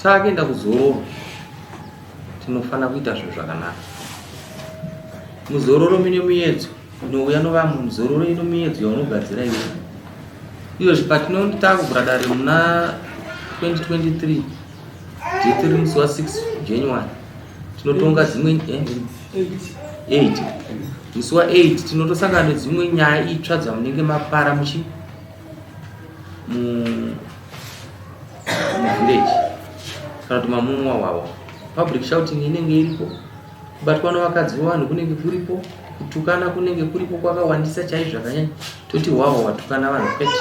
Takuenda kuzororo tinofana kuita zvinhu zvakanaka. Muzororo mune muyedzo inouya novamwe, muzororo ino muyedzo yaunogadzira iwe. Iyo patinotaka kuvhura dare muna 2023 J3 musi wa 6 January tinotonga dzimwe 8 musi wa 8 tinotosangana nedzimwe nyaya itsva dzamunenge mapara muchi village kana kuti mamumwa wawa. Public shouting inenge iripo, kubatwa nevakadzi vanhu kunenge kuripo, kutukana kunenge kuripo kwakawandisa chaizvo zvakanyanya. Toti wawa watukana vanhu kwete,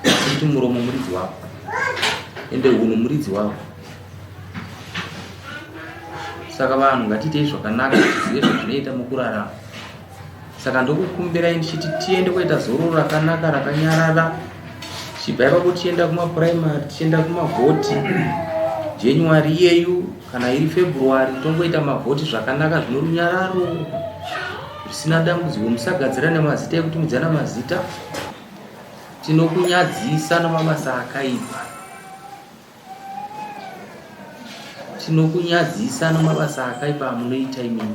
kuti muromo muridzi wavo ende hunhu muridzi wavo. Saka vanhu ngatiitei zvakanaka, tizive zvazvinoita mukurarama. Saka ndokukumbirai ndichiti tiende kuita zororo rakanaka rakanyarara. Chibva ipapo tienda kumapuraimari, tienda kumavhoti January iyeyu kana iri February tongoita mavhoti zvakanaka zvino runyararo zvisina dambudziko. Musagadzira nemazita ekuti mudzana mazita. Tinokunyadzisa namabasa akaipa, tinokunyadzisa namabasa akaipa amunoita imini.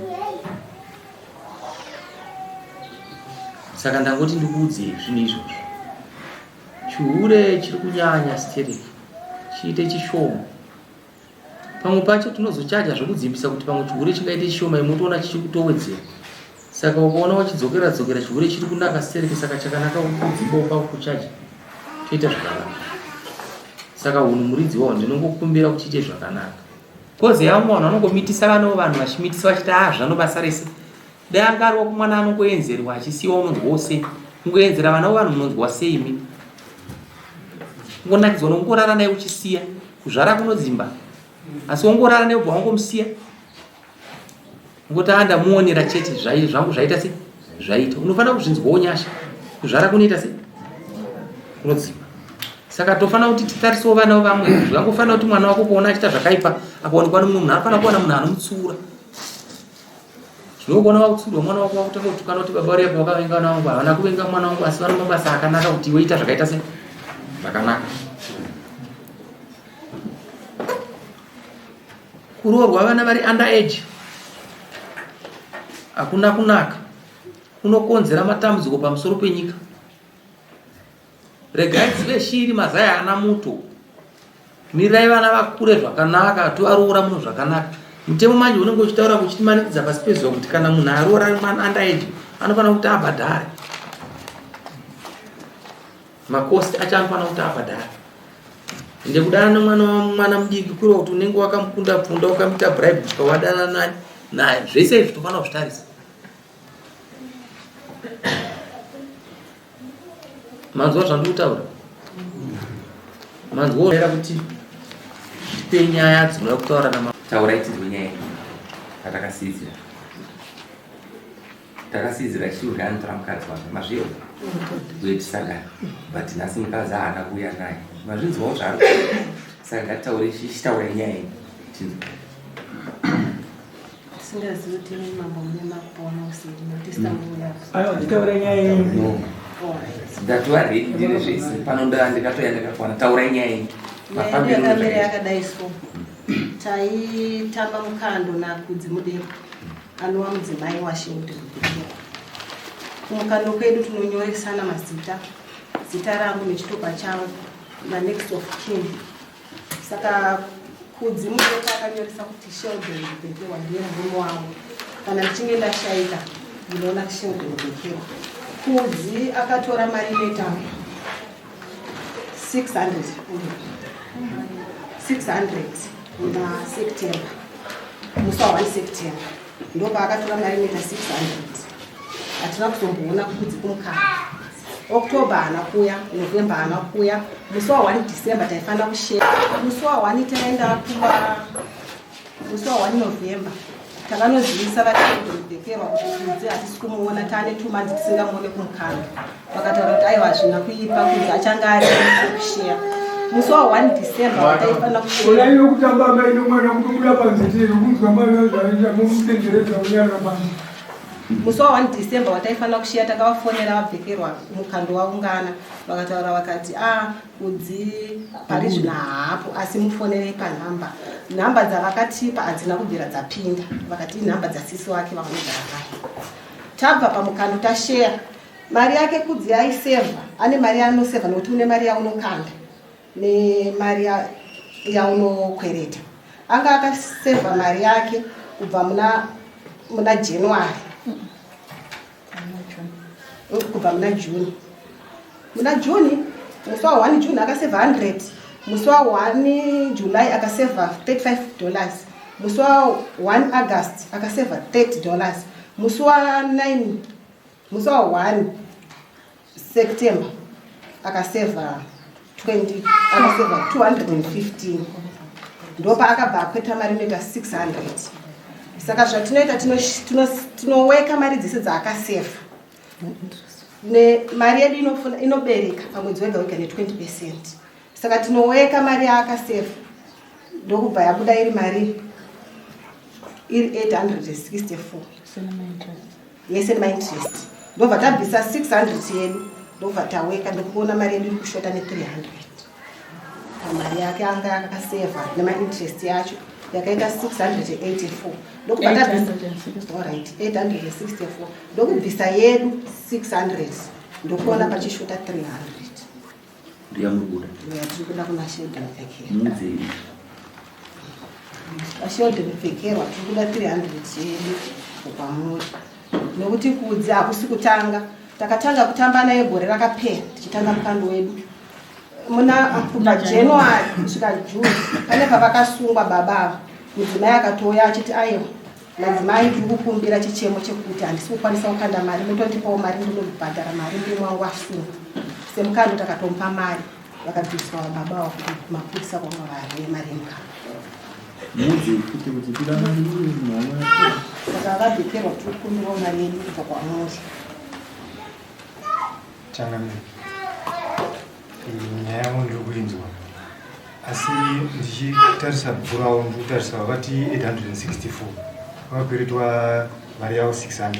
Saka ndangoti ndikuudze zvinhu izvozvo. Chihure chiri kunyanya stereki chiite chishoma. Pamwe pacho tinozochaja zvokudzimbisa kuti pamwe chihure chingaite chishoma imotoona chichikutowedzera. Saka ukaona wachidzokera chihure chiri kunaka stereki, saka chakanaka kudzimba upa kuchaja toita zvakanaka. Saka hunhu muridzi wavo ndinongokumbira kuti chiite zvakanaka. Kozi yavamwe vanhu vanongomitisa vano vanhu vachimitisa vachita zvanobasa rese. Dai angariwo kumwana anongoenzerwa achisiwa unonzwa wose. Ungoenzera vana vanhu munonzwa sei imi? Ungonakidzwa nongorara naye uchisiya kuzvara kunodzimba. Asi wongorara naye ubva wangomusiya. Ngoti andamuonera chete zvangu zvaita se zvaita. Unofanira kuzvinzwawo nyasha. Kuzvara kunoita se kunodzimba. Saka tofana kuti titarisewo vana vamwe. Zvangofana kuti mwana wako kuona achita zvakaipa akaonekwa nemumwe munhu anofana kuona munhu anomutsura. Zvinokuona wakutsurwa mwana wako wakutanga kutukana kuti baba vari wakavenga vana vangu. Havana kuvenga mwana wangu asi vane mabasa akanaka kuti woita zvakaita se zvakanaka. Kuroorwa vana vari under age hakuna kunaka, kunokonzera matambudziko pamusoro penyika. Regai dzive shiri mazai haana muto. Mirirai vana vakure zvakanaka, tovaroora munhu zvakanaka. Mutemo manje unenge uchitaura kuchitimanikidza pasi pezuva kuti kana munhu aroora mwana under age anofanira kuti abhadhare. Makosti acho anofanira kuti abhadhare. Ende kudana nemwana mudiki kuri kuti unenge wakamukunda pfunda ukamuita bribe ukawadana naye. Zvese izvi tofanira kuzvitarisa. Manzwa zvandikutaura? Manzwa kuti tipe nyaya dzinoda kutaura taurai tidzwe nyaya patakasizira. Takasizira chiurya anotora mukadzi wake mazviro uye tisagara, but nhasi mukadzi haana kuuya naye. Mazvinzwawo zvaro. Saka ngatitaure tichitaura nyaya iyi. Singazivi kuti mambo mune makupona usiri notisambuya. Aiwa nditaura nyaya iyi. Ndatuva ready ndine zvese. Panoda ndikatoya ndakakwana taura nyaya iyi. Yakamira yakadaiswa. Taitamba mukando nakudzimudenga anova mudzimai Washington. Kumukando kwedu tinonyoresana mazita. Zita rangu nechitupa changu na next of kin. Saka kudzimudenga akanyoresa kuti Sheldon Bebewa ndiye murume wangu. Kana ndichinge ndashaika ndinoona children daycare. Kudzi akatora mari ineta 600 muSeptember, musi wa1 September ndopa akatora mari ineta 600. Hatina kuzomboona kudzi kumukanda. October hana kuya, November hana kuya, musi wa1 December taifanira kushera, musi wa1 taenda kuva, musi wa1 November takanozivisa vachirekerwa kuti kudzi hatisi kumuona tane 2 months tisingamuone kumukanda. Vakataura kuti aiwa zvina kuipa kudzi achanga ari kushera. Musi wa1 December wataifanira kushera. Oyo kutamba mai nomwana mukumula panzitiri kunzwa mai zvaita mumutendereza unyara mama. Musi wa1 December wataifanira kushera takavafonera vabvekerwa mukando waungana vakataura vakati kudzi pari zvina hapo asi mufonere panhamba. Nhamba dzavakatipa hadzina kubvira dzapinda. Vakati nhamba dzasisi wake vavanogara naye. Tabva pamukando tashare. Mari yake kudzi aisevha. Ane mari anosevha nokuti une mari yaunokanda nemari yaunokwereta. Anga akasevha mari yake kubva muna January. Kubva muna June. Muna June, musi wa1 June akasevha 100. Musi wa1 July akasevha $35. Musi wa1 August akasevha $30. Musi wa1 September akasevha 215. Ndopa akabva akweta mari inoita 600. Saka zvatinoita tinoweka mari dzese dzaakasevha. Mari yedu inobereka pamwedzi wega wega ne20%. Saka tinoweka mari yaakasevha ndokubva yabuda iri mari iri 864 yese nemainterest. Ndobva tabvisa 600 yedu ndobva taweka ndokuona mari yedu iri kushota ne300. Mari yake anga akasevha nemainterest yacho yakaita 684. Ndokubva tabvisa 864 ndokubvisa yedu 600 ndokuona pachishota 300. Ndiyamubuda. Tirikuda kuna children daycare. Mudzeri. Children daycare tirikuda 300 yedu pamuri. Nokuti kudzi hakusi kutanga. Takatanga kutamba naye gore rakapera tichitanga mukando wedu. Kubva January kusvika June pane pavakasungwa baba. Mudzimai akatoya achiti aiwa madzimai ndiri kukumbira chichemo chekuti handisi kukwanisa kukanda mari, mutondipawo mari ndinobhadhara mari mbiri mwangu asunga. Semukando takatompa mari vakabviswa baba wavo kuti mapurisa kwanga vari mari yemukando. Saka vabhekerwa tiri kukumbirawo mari yedu kubva kwamuri. Changamire. Nyaya yangu ndiri kuinzwa. Asi ndichitarisa bhurawo ndikutarisa vakati 864 vakaperetwa mari yavo 600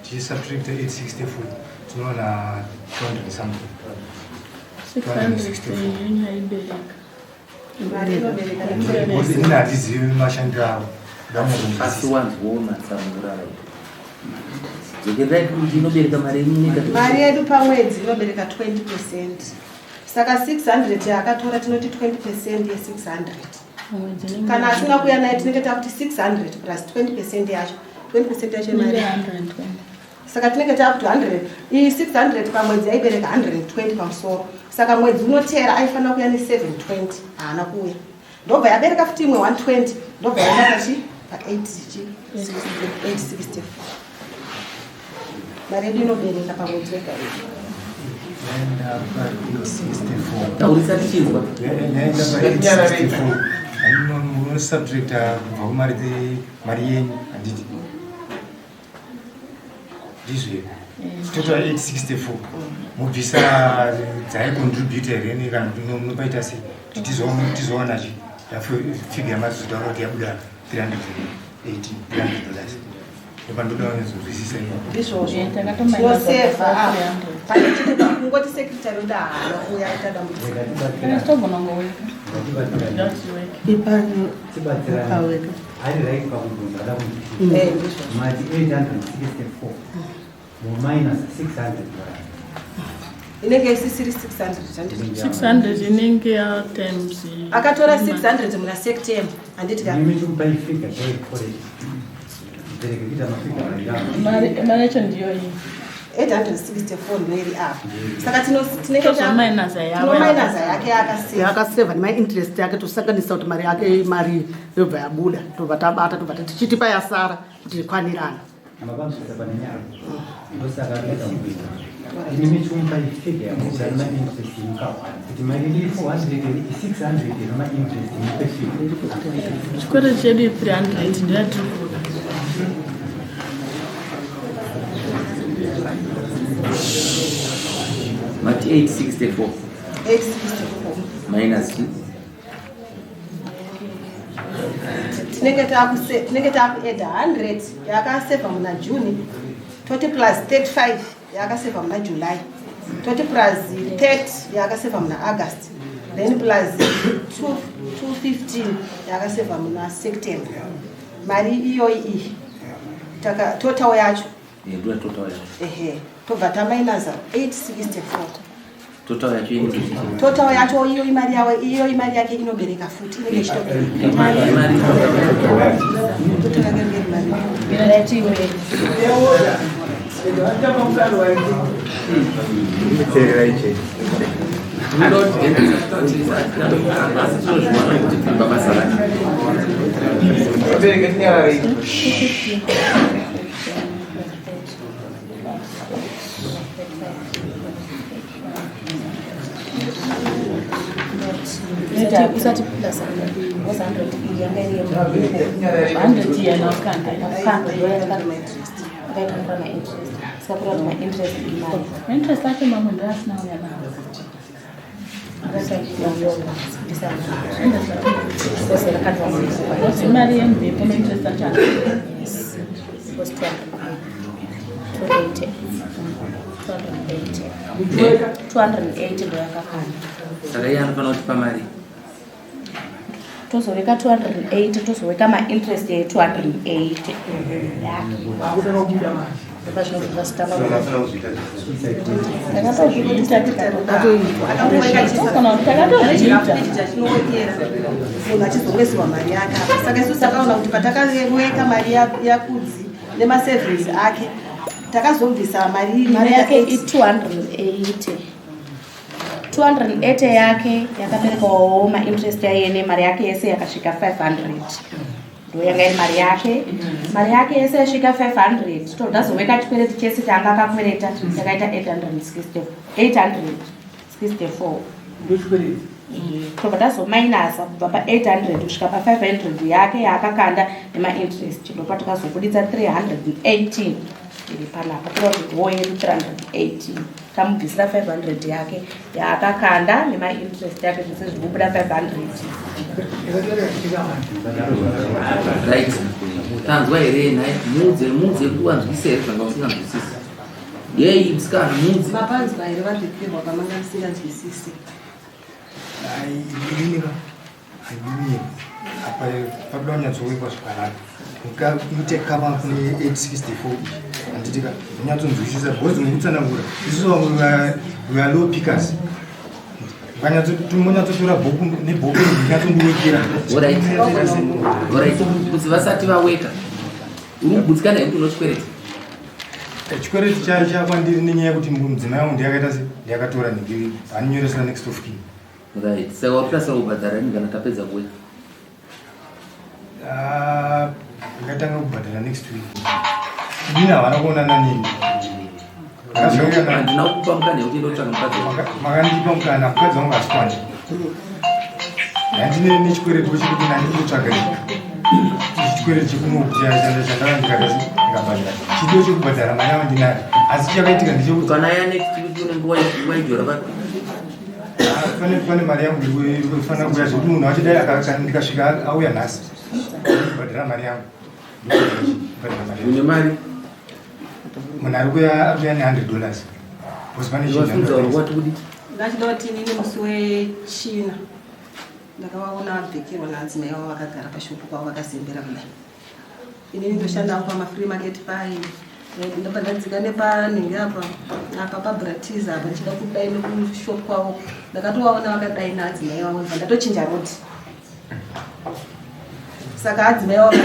tichisubtracta 864 tinoona 200 something. 600 ina hatizivi mashandiro avo asi wanzwona tsamurara dzokerai kuti inobereka mari yenyika. Mari yedu pamwedzi inobereka 20%. Saka 600 yakatora tinoti 20% ye600. Kana asina kuya naye tinenge takuti 600 plus 20% yacho. 20% yacho mari 120. Saka tinenge takuti 100. Iyi 600 pamwedzi yaibereka 120 pamusoro. Saka mwedzi unotera aifanira kuya ne720 haana kuya. Ndobva yabereka futi imwe 120 ndobva yaenda pa 864. Mari yedu inobereka pamwedzi wega wega. Taurisa tichinzwa. Unosubtracta kubva kumari yenyu handiti ndizvo total 864 mubvisa dzaicontributa here kana kuti munopaita sei kuti tizoona chi figa yamazotaura kuti yabuda $380. Ndopandoda nezozvisisa ndizvozvoseva pane chiti kungoti sekretary uda haana kuya aita dambudziko. Ari right pakubvunza da kuti mati 864 mu minus 600 inenge isisiri 600 inenge ya times akatora 600 muna September handiti mimi tumpai figure very correct Tirikuda mafika Mari yacho ndiyo iyi. 864 ndoiri apo. Saka Tozomainaza tinomainaza yake yakaseva nemainterest yake tosanganisa kuti mari yake mari yobva yabuda tobva tabata tobva tichiti payasara kuti ikwanirana. Mabamsisa pane nyaya. Ndosaka akaita kupinda. Ini michumba ifike yamuza interest inkawana. Kuti mari iri 400 600 noma interest inpefika. Chikwere chedu 300 ndiyo Tirikuda. Mati 864 minus tinenge takuedha 100 yakasevha muna June, 20 plus 35 yakasevha muna July, 20 plus 30 yakasevha muna August, then plus 215 yakasevha muna September. Mari iyoyi iyi total yacho tobva tamainaza 864. Total yacho iyo imari yawe iyo imari yake inobereka futi inenge ichitobereka. Usati plus 100 was 100 yanga iri 100 yana kanda yoya kama interest akaita my interest sakura my interest imali interest ake mama ndo asina yana imali yembe kama interest atatu was 280 ndo yakakanda. Saka yanofana kuti pamari tozoweka 280 tozoweka ma-interest ye 280 achizongeziwa mari yake apa. Saka isu takaona kuti patakaweka mari yakudzi nemasevhisi ake takazobvisa mari yake i280 280 yake yakaberekawo ma-interest yayene mari yake yese yakasvika 500 ndo yanga iri mari yake yese yasvika 500 todazoweka chikwereti chese chaanga akakwereta yakaita 864 tobva tazomainasa kubva pa800 kusvika pa500 yake yaakakanda nema-interest ndopa tikazobuditsa 318 iri panapa tirakuti yedu 318 tamubvisira 500 yake yaakakanda nema-interest yake zvese zvinobuda 500. right tanzwa here nai mudze kuti wanzwisise here zvanga usinganzwisisi yei musikana mudze mapanzwa here vazvipirwa pamanga musinganzwisisi apa pabuda kunyatsowekwa zvakanaka ite kama kune 864 anditika unyatsonzwisisa because nekutsanangura isusu vamwe we are low pickers monyatsotora bhuku nebhuku ndinyatsondiwekera orit kuti vasati vaweka uri kugutsikana yekuti unochikwereti chikwereti chakwandiri nenyaya yekuti mudzimai wangu ndiyakaita se ndiyakatora ndandinyoresera next of kin right saka wapisasa kubhadhara ningana tapedza kuweka ndakatanga kubhadhara next week dina havana kuonana nini handina kukupa mukana yekuti ndotsvaka mukadzi makandipa mukana mukadzi wangu asikwani handine nechikwereti chekuti nandindotsvaga chikwereti chekunokuchandandikabhadhara chido chekubhadhara mari yavo ndinayo asi chakaitika ndechekuti kana ya next week unenge waijora papi pane mari yangu irifanira kuya zvekuti munhu achidai ndikasvika auya nhasi kubhadhara mari yangu une mari munhu ari kuya $100 bcause pane wati kudi ndachida kuti nini musi wechina ndakavaona vabhekirwa naadzimai vavo vakagara pashopu kwavo vakazembera kudai inini ndoshandawo pamafree market pai ndabva ndadzika nepanenge apa pabratiza apa ndichida kudai nekushopu kwavo ndakatovaona vakadai naadzimai vavo ndibva ndatochinja rodi saka adzimai vavo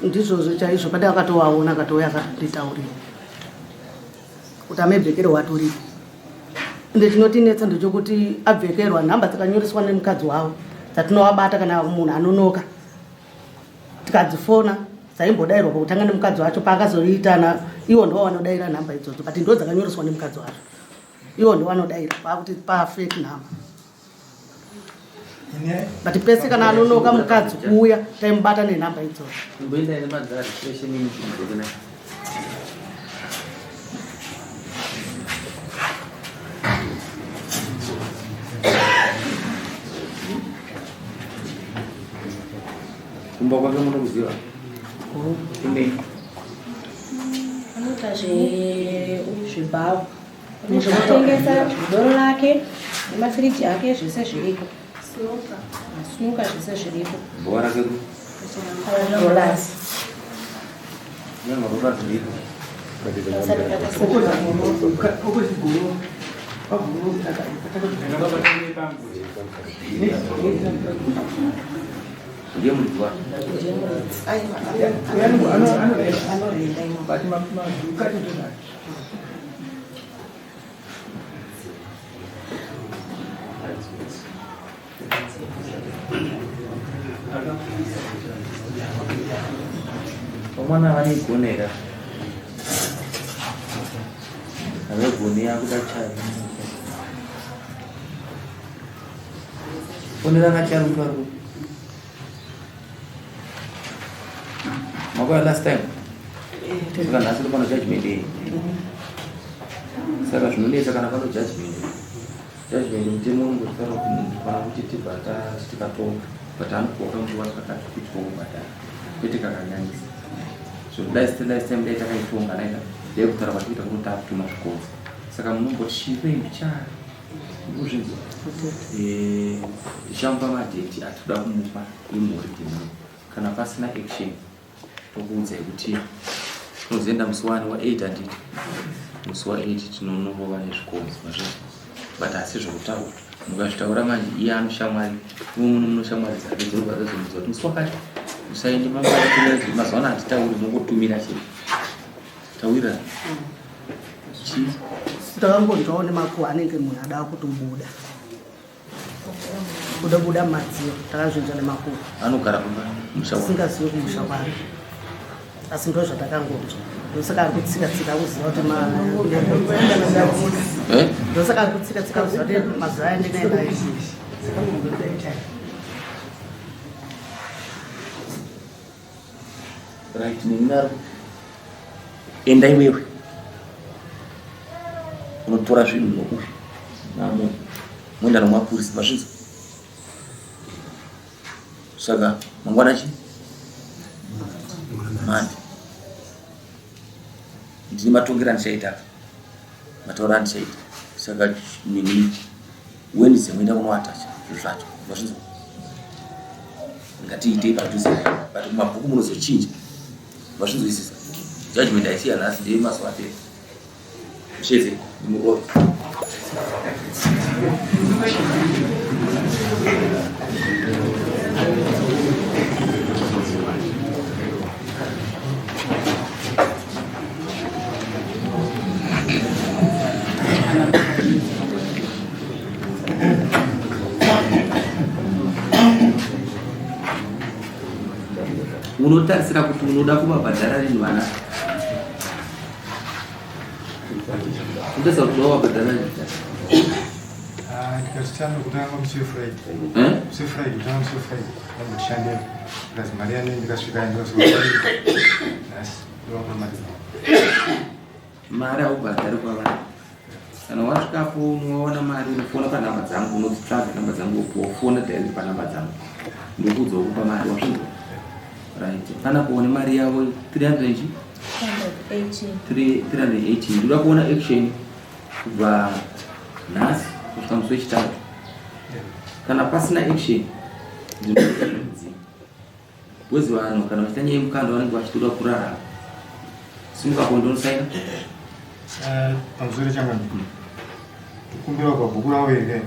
ndizvozvo chaizvo pati akatowaona akatouya akatitaurira kuti amebvekero watoripo. Ende chinotinetsa ndechokuti abvekerwa nhamba dzakanyoreswa nemukadzi wavo dzatinovabata kana munhu anonoka tikadzifona dzaimbodairwa pakutanga nemukadzi wacho paakazoitana ivo ndo vanodaira nhamba idzodzo but ndo dzakanyoreswa nemukadzi wacho ivo ndo vanodaira pakuti pafake nhamba but pese kana anonoka mukadzi kuuya taimubata nenhamba idzodzo. Kumba kwake munokuziva ine anoita zvibhavu nezvinotengesa doro rake nemafiriji ake zvese zviripo masunuka zvese zviripo bhova rake rolasi nyangarora zviripo ndiye mudziwa omwana vanigonera avegonera kuda chai oneranga charukaru Maka last time saka nhasi uri pano judgment day saka zvinonetsa kana pano judgment mutemo unongotaura kuti munhu kana kuti tibhata tikatonga but anokoka nguva dzakati kuti toubhadhara kwete kakanyanyisa so last time dai takaitonga naita dai kutaura kwatikuita kuti takutuma zvikonzi saka munomboti chirembi chari uzvinzwa ndichamupa madheti atikuda kumupa imhuri dzemunhu kana pasina action tokuudzai kuti tinozoenda musi wani wa8 handiti musi wa8 tinonongova nezvikonzi mazvizvo but asi zvekutaura mukazvitaura manje iye anoshamwari umwe munhu munoshamwari dzake dzorwadzazomudzwa kuti musi wakati usaende mangaatinezi mazuva ano hatitauri nongotumira chii taurira chii takangonzvawo nemakuhwa anenge munhu ada kutobuda kuda madziro takazvinzwa nemakuhwa anogara kumba musha singazivi kumusha kwake asi ndo zvatakangonzwa ndosaka ari kutsika-tsika kuziva kuti ndosaka ari kutsika-tsika kuziva kuti mazuva andinaenda right neminaro enda iwewe unotora zvinhu nokuvi namunhu moenda nomapurisi mazvinzo saka mangwana chii mande ndine matongero andichaita matauro andichaita saka nini wednesday moenda kunoatacha zviro zvacho mazvinzo ngatiitei padhuze but mumabhuku munozochinja mazvinzoisisa judgment aisiya nhasi ndei mazuva apera mushedze nimurove unotarisira kuti unoda kuvabhadhara rini vana ndesa kuti wavabhadhara rini ndikatitanga kutanga musefuraidi musefuraidi kutanga musefuraidi ndambotishande ndikazi mari yanei ndikasvika ndikazoasi ndovamamari mari haubhadhari kwavana kana wasvikapo unoona mari unofona panhamba dzangu unodzitsvaga nhamba dzangu wofona direct panhamba dzangu ndokuudza kupa mari wasvinzwa right kana kuone mari yavo 318 ndoda kuona action kubva nhasi kusvika musi wechitatu kana pasina action ndinoziva bwezi vanhu kana vachita nyaya yemukando vanenge vachitoda kurarama simukapo ndonosaina pamusoro changa kumbira pabhuku ravo here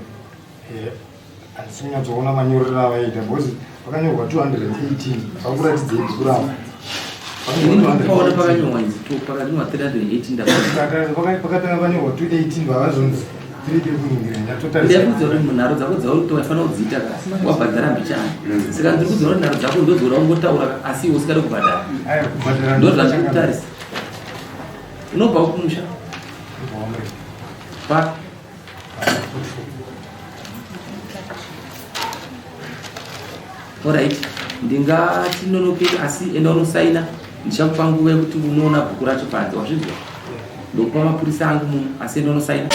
handisi kunyatsoona manyorero avaita bhozi vakanyorwa 218 vakuratidzei bhuku ravo ndinopaona pakanyorwa inzi pakanyorwa 318 pakatanga panyorwa 218 vavazonzi ndiyakudza kuti nharo dzako dzauri tofanira kudziita wabhadhara mbichana saka ndiri kudziona kuti nharo dzako ndodziona ungotaura asi iwe usikade kubhadhara ndozvandiri kutarisa unobva kumusha pa alright ndingati nonoketi asi enda unosaina ndichakupa nguva yekuti unoona bhuku racho panze wazvizwa ndokupa mapurisa angu munhu asi enda unosaina